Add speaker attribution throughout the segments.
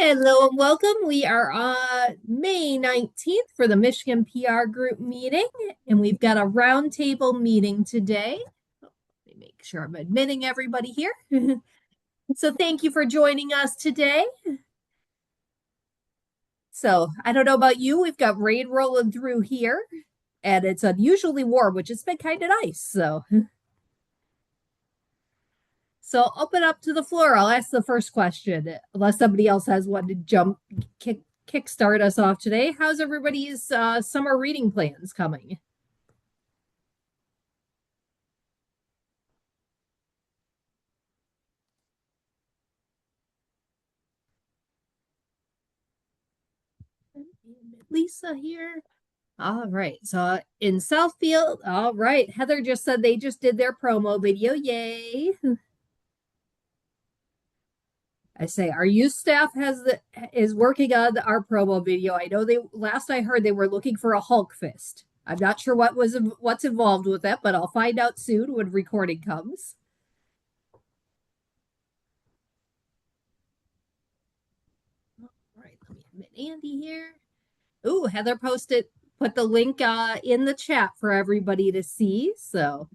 Speaker 1: Hello and welcome. We are on May 19th for the Michigan PR Group meeting, and we've got a roundtable meeting today. Let me make sure I'm admitting everybody here. So thank you for joining us today. So I don't know about you, we've got rain rolling through here, and it's unusually warm, which has been kind of nice. So I'll open up to the floor. I'll ask the first question, unless somebody else has one to kickstart us off today. How's everybody's summer reading plans coming? Lisa here. All right. So in Southfield, all right. Heather just said they just did their promo video. Yay. I say our youth staff is working on our promo video. I know they last I heard they were looking for a Hulk fist. I'm not sure what's involved with that, but I'll find out soon when recording comes. All right, let me admit Andy here. Ooh, Heather put the link in the chat for everybody to see. So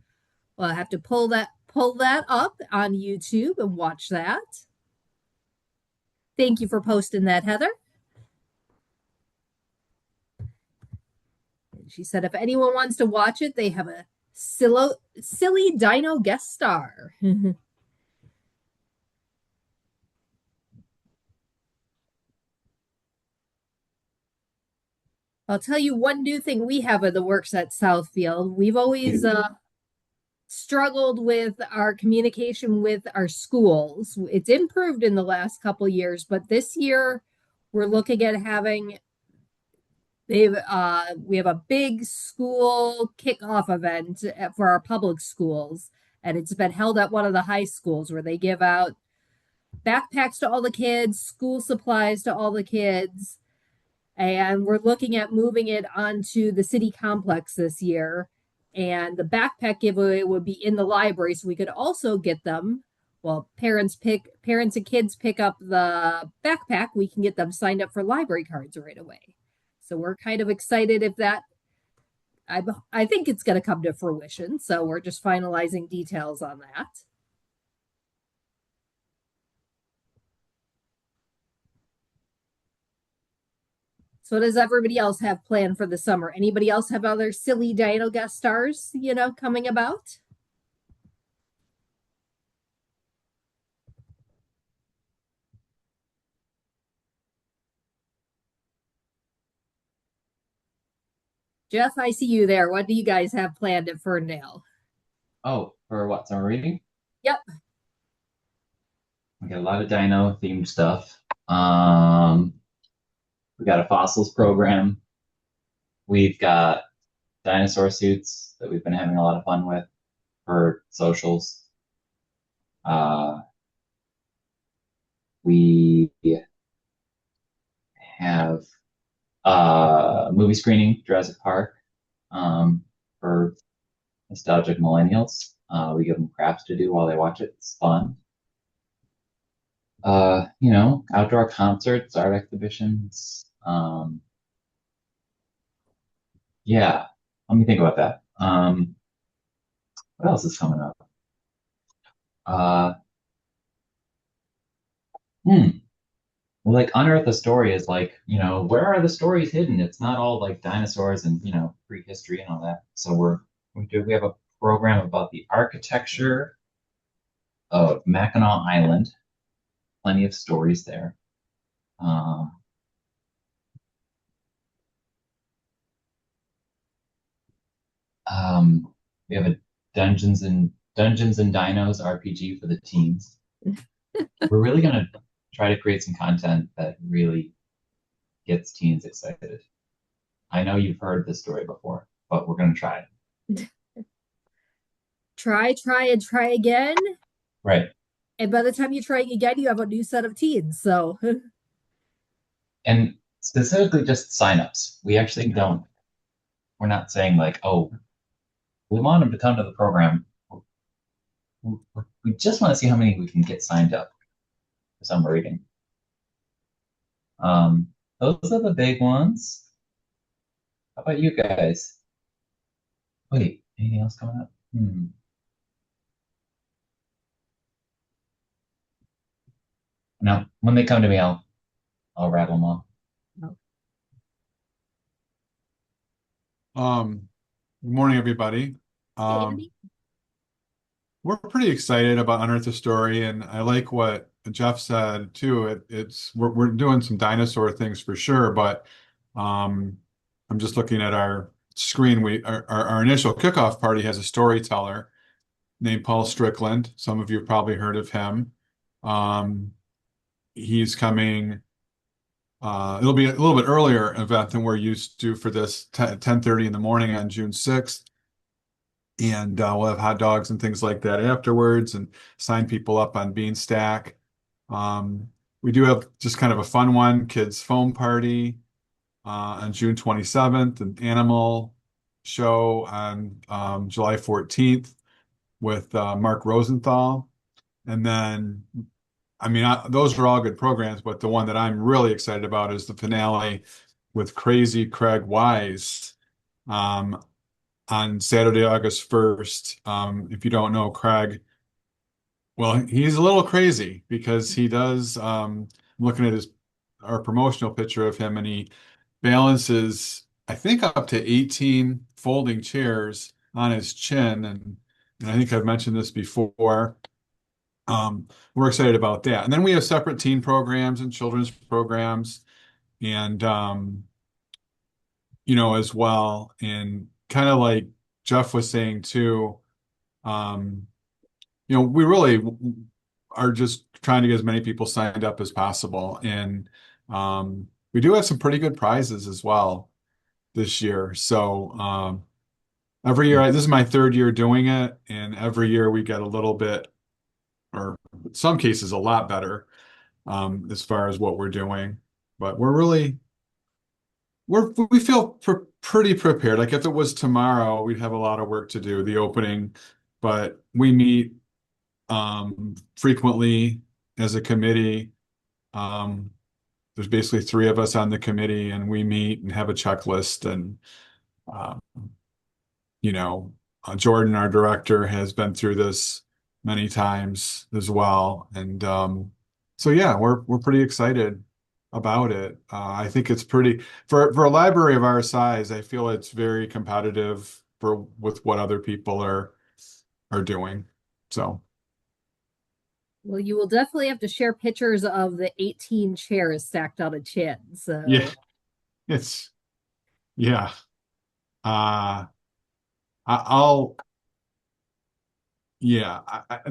Speaker 1: we'll have to pull that up on YouTube and watch that. Thank you for posting that, Heather. She said if anyone wants to watch it, they have a silly dino guest star. I'll tell you one new thing we have in the works at Southfield. We've always struggled with our communication with our schools. It's improved in the last couple years, but this year we're looking at having we have a big school kickoff event for our public schools, and it's been held at one of the high schools where they give out backpacks to all the kids, school supplies to all the kids, and we're looking at moving it onto the city complex this year. And the backpack giveaway would be in the library, so we could also get them. Well, parents and kids pick up the backpack. We can get them signed up for library cards right away. So we're kind of excited if that. I think it's going to come to fruition. So we're just finalizing details on that. So what does everybody else have planned for the summer? Anybody else have other silly dino guest stars, coming about? Jeff, I see you there. What do you guys have planned at Ferndale?
Speaker 2: Oh, for what? Summer reading?
Speaker 1: Yep.
Speaker 2: We got a lot of dino themed stuff. Um, we got a fossils program. We've got dinosaur suits that we've been having a lot of fun with for socials. Uh, we have a movie screening, Jurassic Park, for nostalgic millennials. We give them crafts to do while they watch it. It's fun. Outdoor concerts, art exhibitions. Yeah, let me think about that. What else is coming up? Uh, hmm. Well, like Unearth a Story is like, where are the stories hidden? It's not all like dinosaurs and, prehistory and all that. So we have a program about the architecture of Mackinac Island. Plenty of stories there. Uh, we have a Dungeons and Dinos RPG for the teens. We're really gonna try to create some content that really gets teens excited. I know you've heard this story before, but we're gonna try it.
Speaker 1: Try, and try again.
Speaker 2: Right.
Speaker 1: And by the time you try again, you have a new set of teens. So
Speaker 2: And specifically just signups. We're not saying like, oh, we want them to come to the program. We just want to see how many we can get signed up for summer reading. Those are the big ones. How about you guys? Wait, anything else coming up? No, when they come to me, I'll rattle them off.
Speaker 1: Oh,
Speaker 3: Um, Good morning, everybody.
Speaker 1: hey,
Speaker 3: Um,
Speaker 1: Andy.
Speaker 3: we're pretty excited about Unearth the Story, and I like what Jeff said too. We're doing some dinosaur things for sure, but um, I'm just looking at our screen. Our initial kickoff party has a storyteller named Paul Strickland. Some of you have probably heard of him. Um, he's coming. It'll be a little bit earlier event than we're used to for this 10:30 in the morning on June 6th. And we'll have hot dogs and things like that afterwards and sign people up on Beanstack. Um, we do have just kind of a fun one, kids foam party on June 27th, an animal show on July 14th with Mark Rosenthal. And then, those are all good programs, but the one that I'm really excited about is the finale with Crazy Craig Wise. Um, on Saturday, August 1st. If you don't know Craig, well, he's a little crazy because he does, I'm looking at our promotional picture of him, and he balances, I think, up to 18 folding chairs on his chin. And I think I've mentioned this before. We're excited about that. And then we have separate teen programs and children's programs and, as well. And kind of like Jeff was saying too, Um, we really are just trying to get as many people signed up as possible. And we do have some pretty good prizes as well this year. So every year, this is my third year doing it, and every year we get a little bit, or in some cases, a lot better as far as what we're doing. But we feel pretty prepared. Like if it was tomorrow, we'd have a lot of work to do, the opening, but we meet frequently as a committee. Um, there's basically three of us on the committee, and we meet and have a checklist. And um, you know, Jordan, our director, has been through this many times as well. And so, yeah, we're pretty excited about it. I think it's pretty for a library of our size. I feel it's very competitive for with what other people are doing. So.
Speaker 1: Well, you will definitely have to share pictures of the 18 chairs stacked on a chin.
Speaker 3: Yeah,
Speaker 1: So,
Speaker 3: it's yeah. Uh, I'll yeah.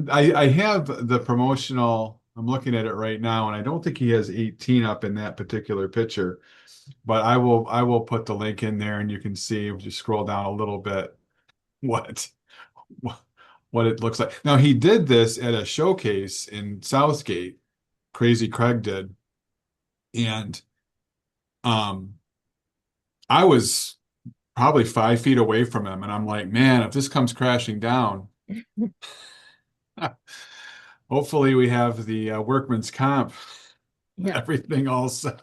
Speaker 3: I have the promotional. I'm looking at it right now, and I don't think he has 18 up in that particular picture. But I will put the link in there, and you can see if you scroll down a little bit what what it looks like. Now he did this at a showcase in Southgate. Crazy Craig did, and um, I was probably 5 feet away from him, and I'm like, man, if this comes crashing down. Hopefully, we have the workman's comp,
Speaker 1: yeah.
Speaker 3: everything all set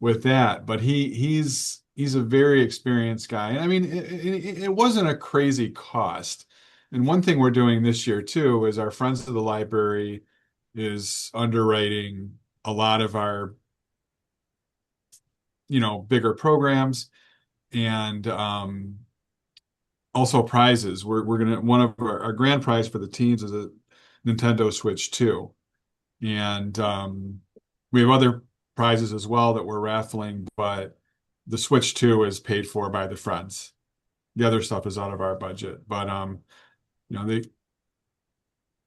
Speaker 3: with that. But he's a very experienced guy. And I mean, it wasn't a crazy cost. And one thing we're doing this year too is our Friends of the Library is underwriting a lot of our, bigger programs and also prizes. We're gonna one of our grand prize for the teens is a Nintendo Switch 2. And we have other prizes as well that we're raffling, but the Switch 2 is paid for by the friends. The other stuff is out of our budget. But they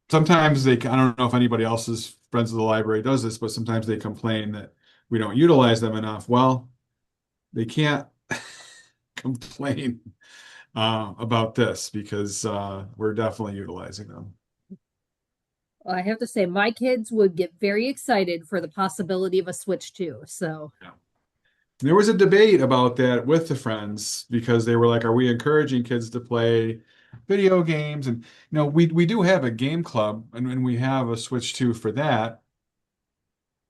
Speaker 3: sometimes I don't know if anybody else's friends of the library does this, but sometimes they complain that we don't utilize them enough. Well, they can't complain about this because we're definitely utilizing them.
Speaker 1: Well, I have to say, my kids would get very excited for the possibility of a Switch too. So,
Speaker 3: Yeah. There was a debate about that with the friends because they were like, "Are we encouraging kids to play video games?" And we do have a game club, and we have a Switch 2 for that.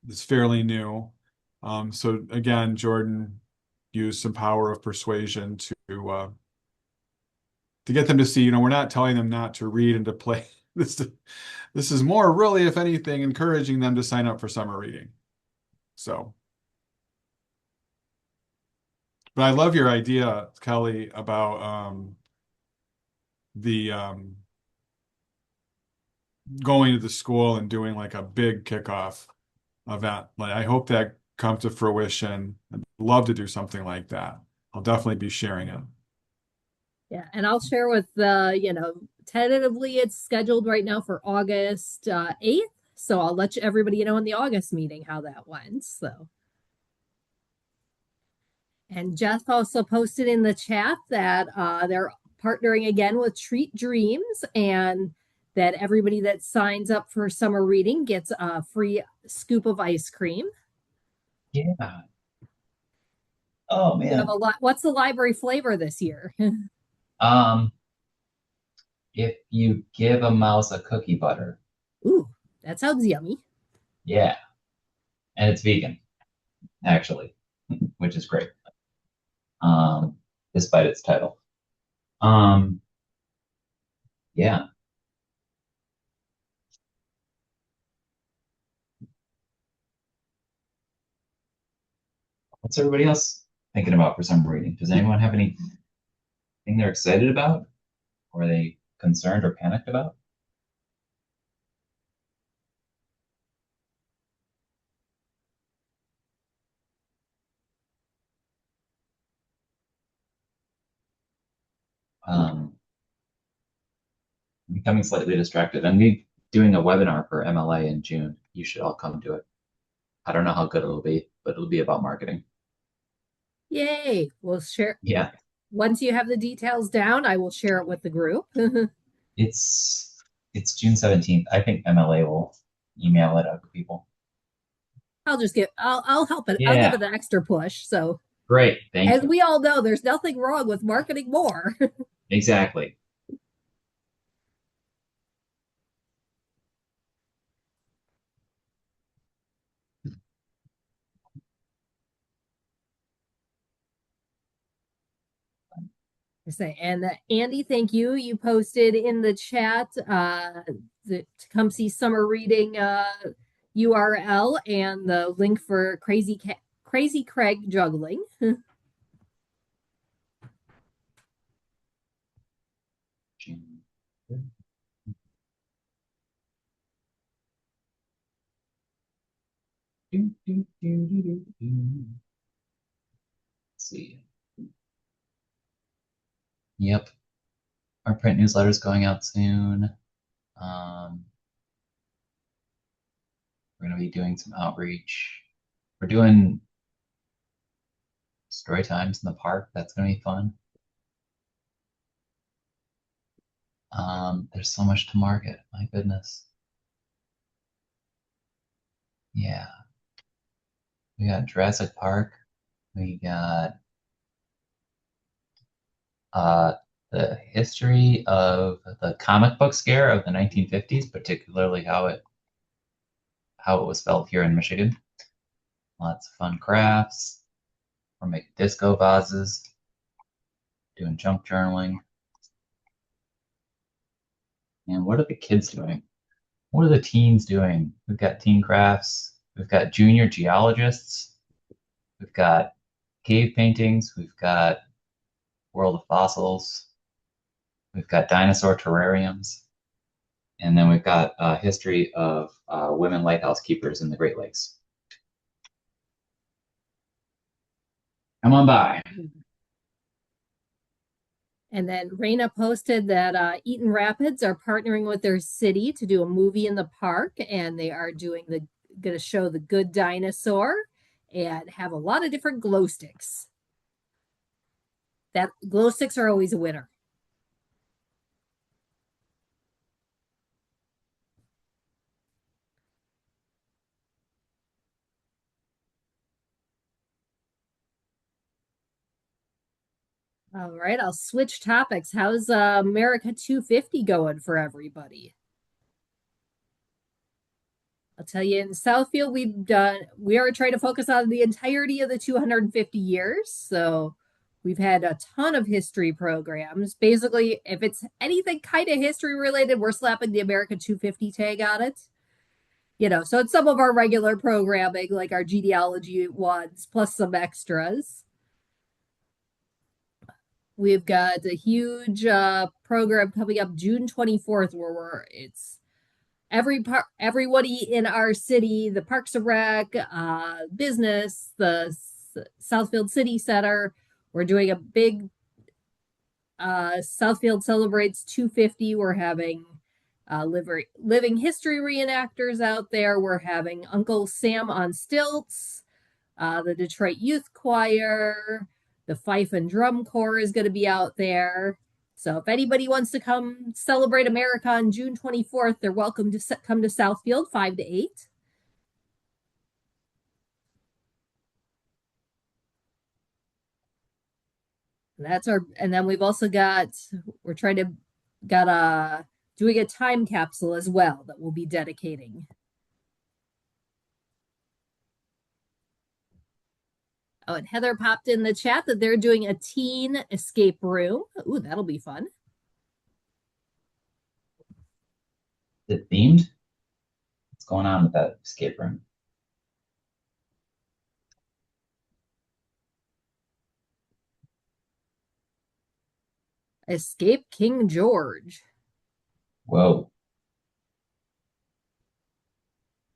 Speaker 3: It's fairly new. So again, Jordan used some power of persuasion to get them to see, we're not telling them not to read and to play. This is more really, if anything, encouraging them to sign up for summer reading. So, but I love your idea, Kelly, about the going to the school and doing like a big kickoff event. Like I hope that comes to fruition. I'd love to do something like that. I'll definitely be sharing it.
Speaker 1: Yeah, and I'll share with tentatively it's scheduled right now for August 8th. So I'll let everybody know in the August meeting how that went. So, and Jeff also posted in the chat that they're partnering again with Treat Dreams and that everybody that signs up for summer reading gets a free scoop of ice cream.
Speaker 2: Yeah. Oh
Speaker 1: You have
Speaker 2: man.
Speaker 1: a lot. What's the library flavor this year?
Speaker 2: Um, if you give a mouse a cookie butter,
Speaker 1: Ooh, that sounds yummy.
Speaker 2: yeah, and it's vegan, actually, which is great. Um, despite its title. Um, yeah. What's everybody else thinking about for summer reading? Does anyone have anything they're excited about? Or are they concerned or panicked about? Um, becoming slightly distracted. I'm doing a webinar for MLA in June. You should all come to it. I don't know how good it'll be, but it'll be about marketing.
Speaker 1: Yay. We'll share.
Speaker 2: Yeah,
Speaker 1: Once you have the details down, I will share it with the group.
Speaker 2: it's it's June 17th. I think MLA will email it out to people.
Speaker 1: I'll help it. I'll give
Speaker 2: Yeah,
Speaker 1: it an extra push. So
Speaker 2: great. Thank
Speaker 1: as
Speaker 2: you.
Speaker 1: we all know, there's nothing wrong with marketing more.
Speaker 2: Exactly.
Speaker 1: Say, and Andy, thank you. You posted in the chat to come see summer reading URL and the link for Crazy Craig juggling.
Speaker 2: June. Let's see. Yep, our print newsletter is going out soon. We're going to be doing some outreach. We're doing story times in the park. That's going to be fun. There's so much to market. My goodness. Yeah. We got Jurassic Park. We got uh, the history of the comic book scare of the 1950s, particularly how it was felt here in Michigan. Lots of fun crafts. We're making disco vases, doing junk journaling. And what are the kids doing? What are the teens doing? We've got teen crafts. We've got junior geologists. We've got cave paintings. We've got World of Fossils. We've got dinosaur terrariums. And then we've got a history of women lighthouse keepers in the Great Lakes. Come on by.
Speaker 1: And then Raina posted that Eaton Rapids are partnering with their city to do a movie in the park, and they are going to show the Good Dinosaur and have a lot of different glow sticks. That glow sticks are always a winner. All right, I'll switch topics. How's America 250 going for everybody? I'll tell you, in Southfield, we are trying to focus on the entirety of the 250 years. So we've had a ton of history programs. Basically, if it's anything kind of history related, we're slapping the America 250 tag on it. So it's some of our regular programming, like our genealogy ones, plus some extras. We've got a huge program coming up June 24th it's everybody in our city, the Parks and Rec, business, the Southfield City Center. We're doing a big Southfield celebrates 250. We're having living history reenactors out there. We're having Uncle Sam on stilts. The Detroit Youth Choir, the Fife and Drum Corps is going to be out there. So if anybody wants to come celebrate America on June 24th, they're welcome to come to Southfield 5 to 8. And then we've also we're trying to, got doing a time capsule as well that we'll be dedicating. Oh, and Heather popped in the chat that they're doing a teen escape room. Ooh, that'll be fun.
Speaker 2: Is it themed? What's going on with that escape room?
Speaker 1: Escape King George.
Speaker 2: Whoa.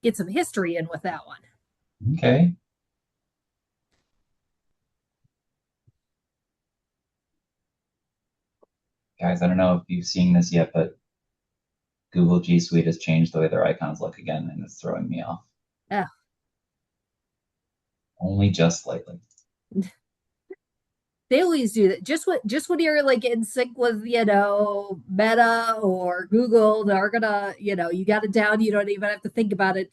Speaker 1: Get some history in with that one.
Speaker 2: Okay. Guys, I don't know if you've seen this yet, but Google G Suite has changed the way their icons look again, and it's throwing me off.
Speaker 1: Yeah.
Speaker 2: Only just slightly.
Speaker 1: They always do that. Just when you're like in sync with, Meta or Google, they're gonna, you got it down, you don't even have to think about it.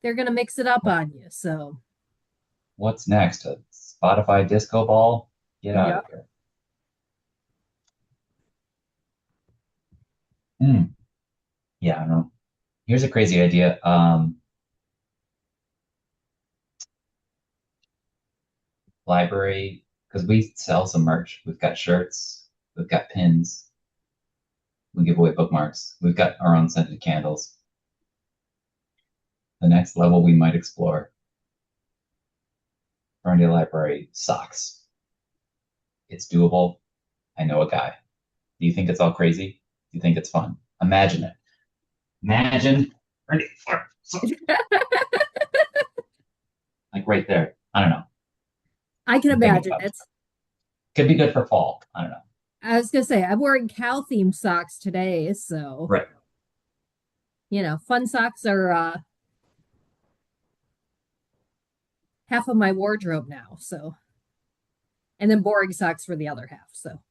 Speaker 1: They're gonna mix it up on you. So
Speaker 2: What's next? A Spotify disco ball? Get out
Speaker 1: yeah.
Speaker 2: of here. Hmm. Yeah, I don't know. Here's a crazy idea. Library, because we sell some merch. We've got shirts, we've got pins, we give away bookmarks, we've got our own scented candles. The next level we might explore. Ferndale Library socks. It's doable. I know a guy. Do you think it's all crazy? Do you think it's fun? Imagine it. Imagine like right there. I don't know.
Speaker 1: I can
Speaker 2: I'm thinking
Speaker 1: imagine
Speaker 2: about it.
Speaker 1: it.
Speaker 2: Could be good for fall. I don't know.
Speaker 1: I was gonna say I'm wearing cow themed socks today, so
Speaker 2: Right.
Speaker 1: fun socks are half of my wardrobe now. So, and then boring socks for the other half. So,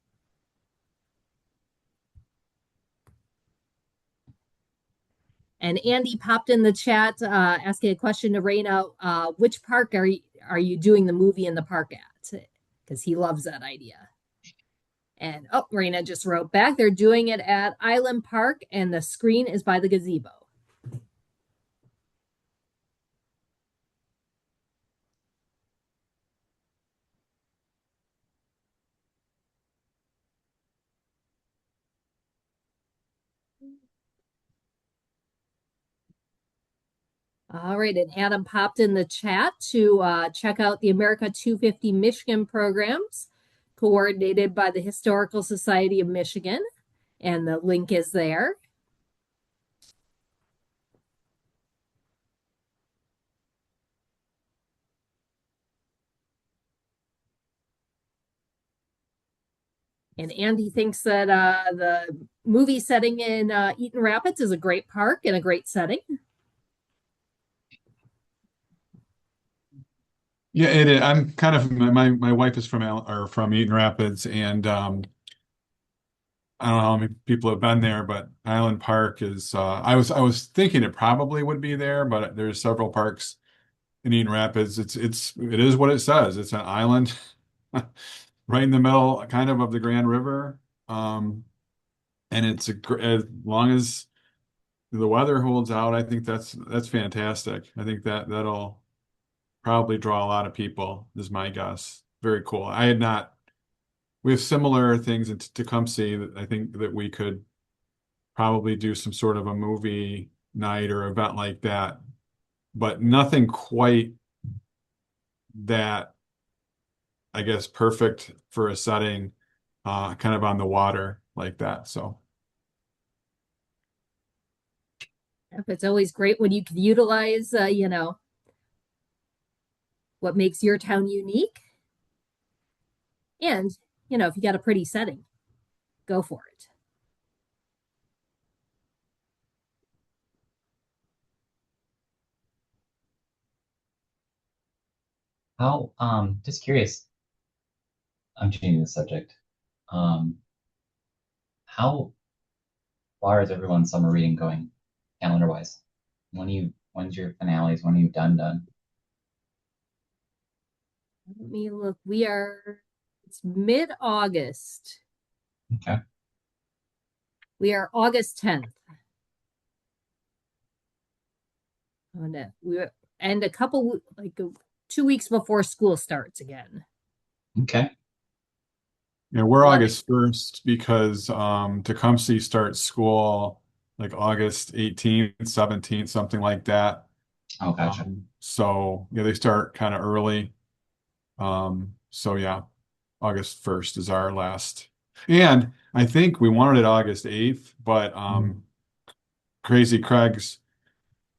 Speaker 1: and Andy popped in the chat asking a question to Raina. Which park are you doing the movie in the park at? Because he loves that idea. And Raina just wrote back. They're doing it at Island Park, and the screen is by the gazebo. All right, and Adam popped in the chat to check out the America 250 Michigan programs, coordinated by the Historical Society of Michigan, and the link is there. And Andy thinks that the movie setting in Eaton Rapids is a great park and a great setting.
Speaker 3: Yeah, it is. I'm kind of my wife is from Eaton Rapids, and I don't know how many people have been there, but Island Park is. I was thinking it probably would be there, but there's several parks in Eaton Rapids. It is what it says. It's an island right in the middle, kind of the Grand River. And as long as the weather holds out, I think that's fantastic. I think that'll probably draw a lot of people, is my guess. Very cool. I had not. We have similar things in Tecumseh that I think that we could probably do some sort of a movie night or event like that, but nothing quite that, I guess, perfect for a setting, kind of on the water like that. So,
Speaker 1: It's always great when you can utilize, what makes your town unique. And, if you got a pretty setting, go for it.
Speaker 2: How, just curious, I'm changing the subject. Um, how far is everyone's summer reading going, calendar wise? When's your finales? When are you done?
Speaker 1: Let me look. It's mid August.
Speaker 2: Okay.
Speaker 1: We are August 10th. And and a couple, like 2 weeks before school starts again.
Speaker 2: Okay.
Speaker 3: yeah, we're
Speaker 1: But
Speaker 3: August 1st because Tecumseh starts school like August 18th, 17th, something like that.
Speaker 2: Oh, gotcha.
Speaker 3: So yeah, they start kind of early. So yeah, August 1st is our last. And I think we wanted it August 8th, but
Speaker 2: Mm.
Speaker 3: Crazy Craig's,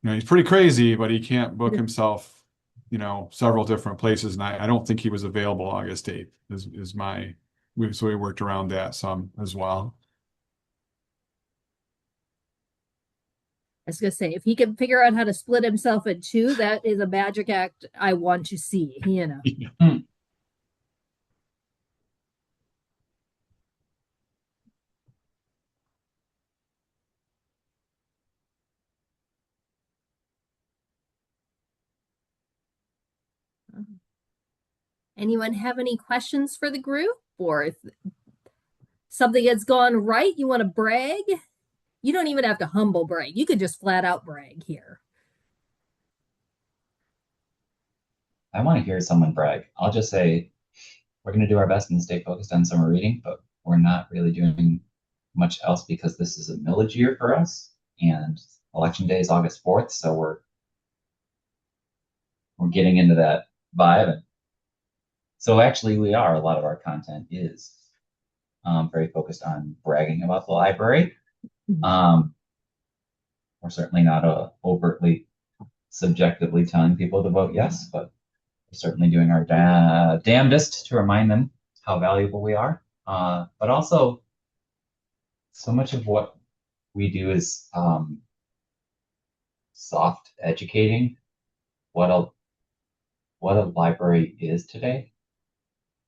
Speaker 3: he's pretty crazy, but he can't book himself, several different places. And I don't think he was available August 8th is so we worked around that some as well.
Speaker 1: I was gonna say, if he can figure out how to split himself in two, that is a magic act I want to see.
Speaker 2: Hmm.
Speaker 1: Anyone have any questions for the group? Or if something has gone right, you want to brag? You don't even have to humble brag. You could just flat out brag here.
Speaker 2: I want to hear someone brag. I'll just say we're going to do our best and stay focused on summer reading, but we're not really doing much else because this is a millage year for us, and election day is August 4th, so we're getting into that vibe. And so actually, we are. A lot of our content is very focused on bragging about the library. Um, we're certainly not overtly subjectively telling people to vote yes, but we're certainly doing our damnedest to remind them how valuable we are. But also, so much of what we do is soft educating what a library is today.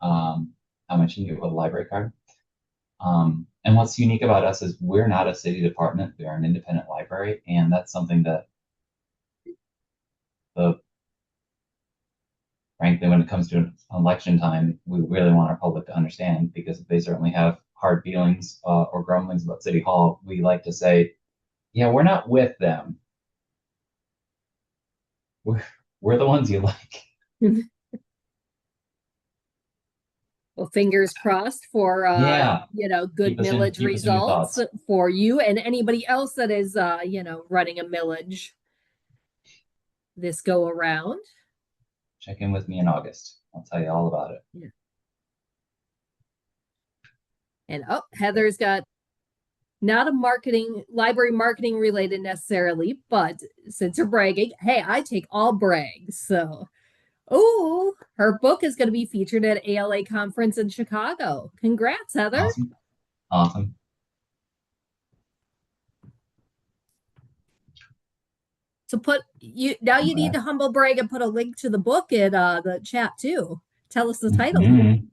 Speaker 2: I mentioned you with a library card. And what's unique about us is we're not a city department. We are an independent library, and that's something that the frankly, when it comes to election time, we really want our public to understand because if they certainly have hard feelings or grumblings about City Hall, we like to say, yeah, we're not with them. We're, we're the ones you like.
Speaker 1: Well, fingers crossed for
Speaker 2: Yeah,
Speaker 1: good millage
Speaker 2: keep us in your
Speaker 1: results
Speaker 2: thoughts.
Speaker 1: for you and anybody else that is running a millage this go around.
Speaker 2: Check in with me in August. I'll tell you all about it.
Speaker 1: Yeah. And oh, Heather's got not a library marketing related necessarily, but since you're bragging, hey, I take all brags. So, oh, her book is going to be featured at ALA conference in Chicago. Congrats, Heather.
Speaker 2: Awesome. Awesome.
Speaker 1: So you need to humble brag and put a link to the book in the chat too. Tell us the title.
Speaker 2: Mm-hmm.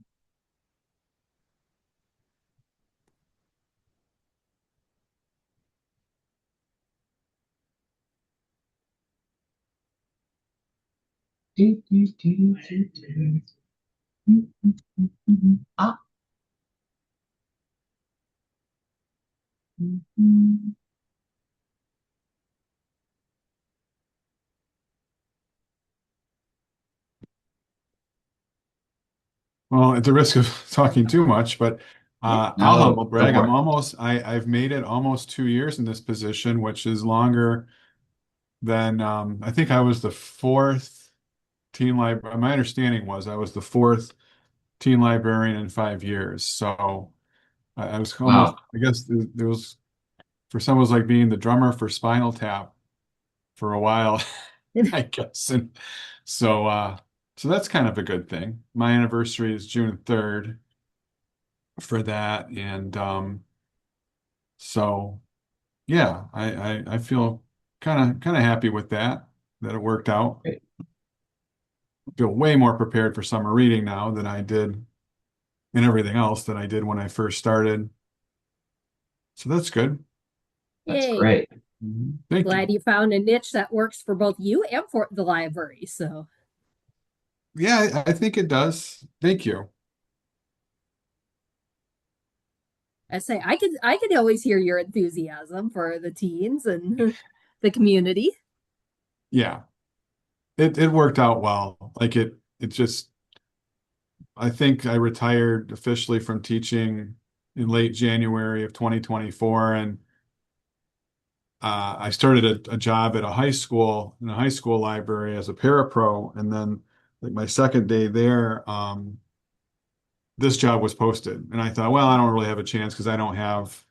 Speaker 2: Ah.
Speaker 3: Well, at the risk of talking too much, but
Speaker 1: Yeah.
Speaker 3: I'll
Speaker 2: No,
Speaker 3: humble
Speaker 2: go
Speaker 3: brag.
Speaker 2: for it.
Speaker 3: I've made it almost 2 years in this position, which is longer than I think I was the fourth teen librarian. My understanding was I was the fourth teen librarian in 5 years. So I was almost,
Speaker 2: Wow.
Speaker 3: I guess there was, for some, it was like being the drummer for Spinal Tap for a while, I guess. And so, so that's kind of a good thing. My anniversary is June 3rd for that. And so, yeah, I feel kind of happy with that, that it worked out.
Speaker 2: Great.
Speaker 3: I feel way more prepared for summer reading now than I did and everything else than I did when I first started. So that's good.
Speaker 2: That's
Speaker 1: Yay.
Speaker 2: great.
Speaker 3: Thank
Speaker 1: Glad
Speaker 3: you.
Speaker 1: you found a niche that works for both you and for the library. So
Speaker 3: Yeah, I think it does. Thank you.
Speaker 1: I say I could always hear your enthusiasm for the teens and the community.
Speaker 3: Yeah, it worked out well. Like it just I think I retired officially from teaching in late January of 2024, and I started a job at a high school in a high school library as a parapro, and then like my second day there, this job was posted, and I thought, well, I don't really have a chance because I don't have,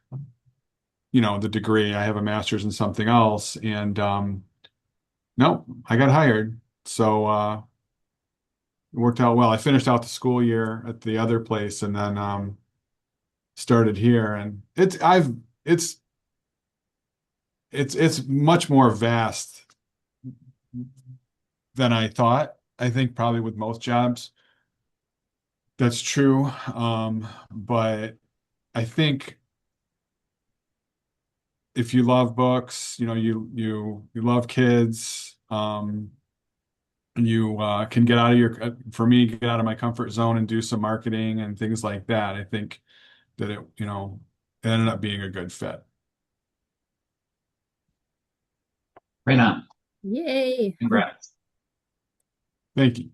Speaker 3: the degree. I have a master's in something else, and no, I got hired. So it worked out well. I finished out the school year at the other place, and then started here, and it's it's much more vast than I thought. I think probably with most jobs, that's true. But I think if you love books, you love kids, you can get out of for me, get out of my comfort zone and do some marketing and things like that. I think that it ended up being a good fit.
Speaker 2: Right on.
Speaker 1: Yay.
Speaker 2: Congrats.
Speaker 3: Thank you.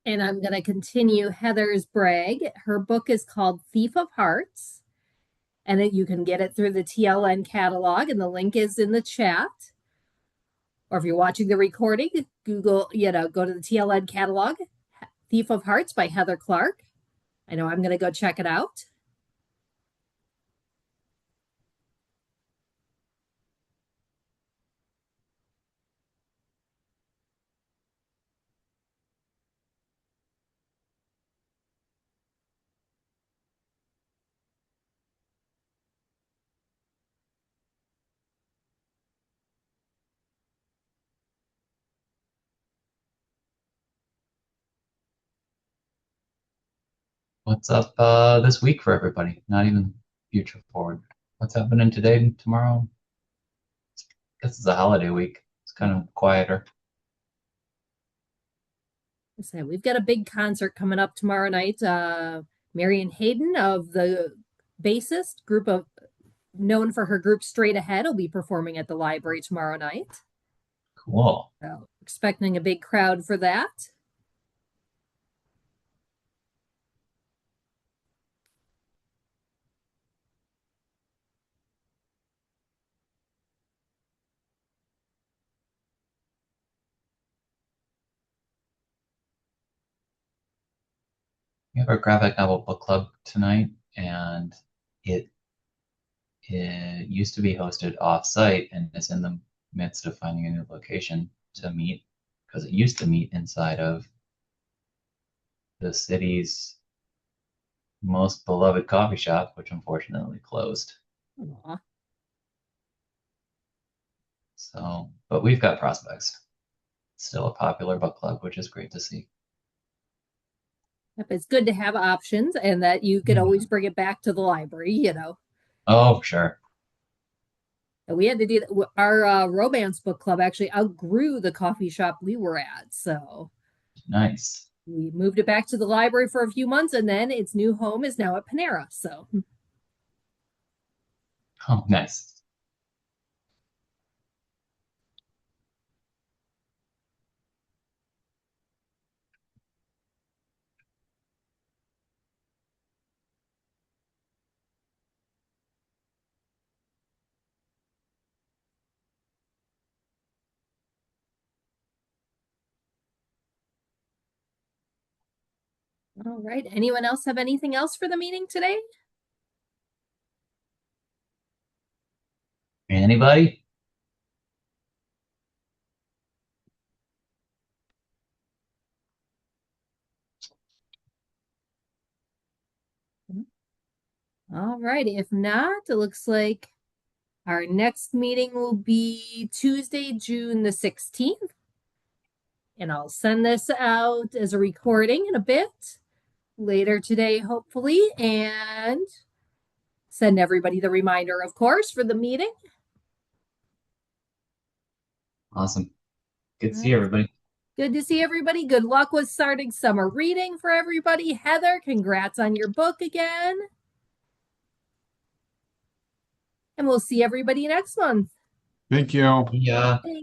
Speaker 1: And I'm going to continue Heather's brag. Her book is called Thief of Hearts, and you can get it through the TLN catalog, and the link is in the chat. Or if you're watching the recording, Google, go to the TLN catalog, Thief of Hearts by Heather Clark. I know I'm going to go check it out.
Speaker 2: What's up this week for everybody? Not even future forward. What's happening today and tomorrow? Guess it's a holiday week. It's kind of quieter.
Speaker 1: So we've got a big concert coming up tomorrow night. Marion Hayden of the bassist group of known for her group Straight Ahead will be performing at the library tomorrow night.
Speaker 2: Cool.
Speaker 1: So expecting a big crowd for that.
Speaker 2: We have our graphic novel book club tonight, and it, it used to be hosted off-site and is in the midst of finding a new location to meet because it used to meet inside of the city's most beloved coffee shop, which unfortunately closed.
Speaker 1: Aw.
Speaker 2: So, but we've got prospects. It's still a popular book club, which is great to see.
Speaker 1: Yep, it's good to have options and that you could always bring it back to the library.
Speaker 2: Oh, for sure.
Speaker 1: And we had to do that. Our romance book club actually outgrew the coffee shop we were at. So
Speaker 2: Nice.
Speaker 1: we moved it back to the library for a few months, and then its new home is now at Panera. So
Speaker 2: Oh, nice.
Speaker 1: All right. Anyone else have anything else for the meeting today?
Speaker 2: Anybody?
Speaker 1: All right. If not, it looks like our next meeting will be Tuesday, June the 16th. And I'll send this out as a recording in a bit later today, hopefully, and send everybody the reminder, of course, for the meeting.
Speaker 2: Awesome. Good to see everybody.
Speaker 1: Good to see everybody. Good luck with starting summer reading for everybody. Heather, congrats on your book again. And we'll see everybody next month.
Speaker 3: Thank you.
Speaker 2: Yeah.
Speaker 1: Thanks.